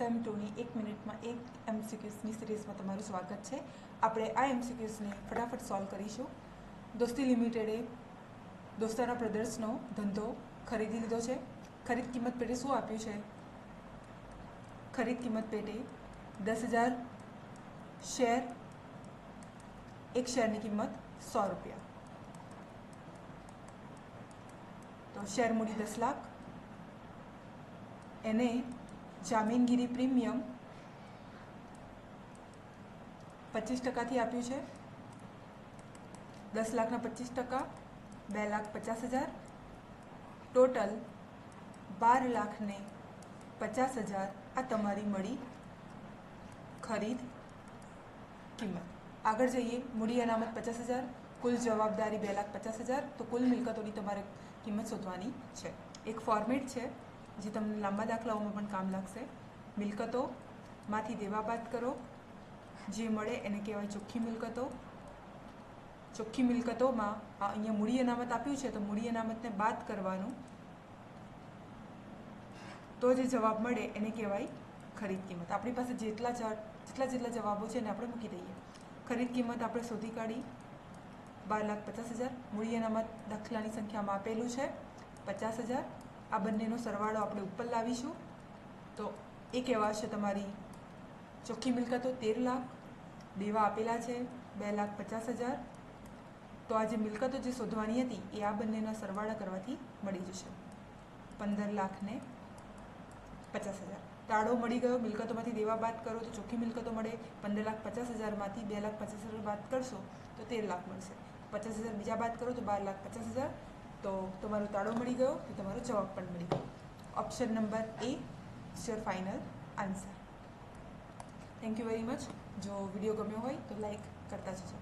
Same 2ની 1 મિનિટમાં એક એમસીક્યુઝની સિરીઝમાં તમારું સ્વાગત છે। આપણે આ એમસીક્યુઝને ફટાફટ સોલ્વ કરીશું। દોસ્તી લિમિટેડે દોસ્તાના બ્રધર્સનો ધંધો ખરીદી લીધો છે। ખરીદ કિંમત પેટે શું આપ્યું છે? ખરીદ કિંમત પેટે 10,000 શેર, એક શેરની કિંમત 100 રૂપિયા। તો શેર મૂડી 10 લાખ, એને જામીનગીરી પ્રીમિયમ 25% આપ્યું છે। 10 લાખના 25%, 2,50,000, ટોટલ 12,50,000 આ તમારી મળી ખરીદ કિંમત। આગળ જઈએ, મૂડી અનામત 50,000, કુલ જવાબદારી 2,50,000, તો કુલ મિલકતોની તમારે કિંમત શોધવાની છે। એક ફોર્મેટ છે જે તમને લાંબા દાખલાઓમાં પણ કામ લાગશે। મિલકતોમાંથી દેવા બાદ કરો, જે મળે એને કહેવાય ચોખ્ખી મિલકતો। ચોખ્ખી મિલકતોમાં અહીંયા મૂડી અનામત આપ્યું છે, તો મૂડી અનામતને બાદ કરવાનું, તો જે જવાબ મળે એને કહેવાય ખરીદ કિંમત। આપણી પાસે જેટલા જવાબો છે એને આપણે મૂકી દઈએ। ખરીદ કિંમત આપણે શોધી કાઢી 12,50,000, મૂડી અનામત દાખલાની સંખ્યામાં આપેલું છે 50,000। આ બંનેનો સરવાળો આપણે ઉપર લાવીશું, તો એ કહેવાશે તમારી ચોખ્ખી મિલકતો 13 લાખ, દેવા આપેલા છે 2,50,000। તો આ જે મિલકતો જે શોધવાની હતી એ આ બંનેના સરવાળા કરવાથી મળી જશે 15,50,000। તાળો મળી ગયો। મિલકતોમાંથી દેવા બાદ કરો તો ચોખ્ખી મિલકતો મળે। 15,50,000માંથી 2,50,000 બાદ કરશો તો 13 લાખ મળશે। 50,000 બીજા બાદ કરો તો 12,50,000, તો તમારો તાળો મળી ગયો, તો તમારો જવાબ પણ મળી ગયો। Option number A is your final answer. Thank you very much. જો વિડીયો ગમ્યો હોય તો લાઈક કરતા જજો।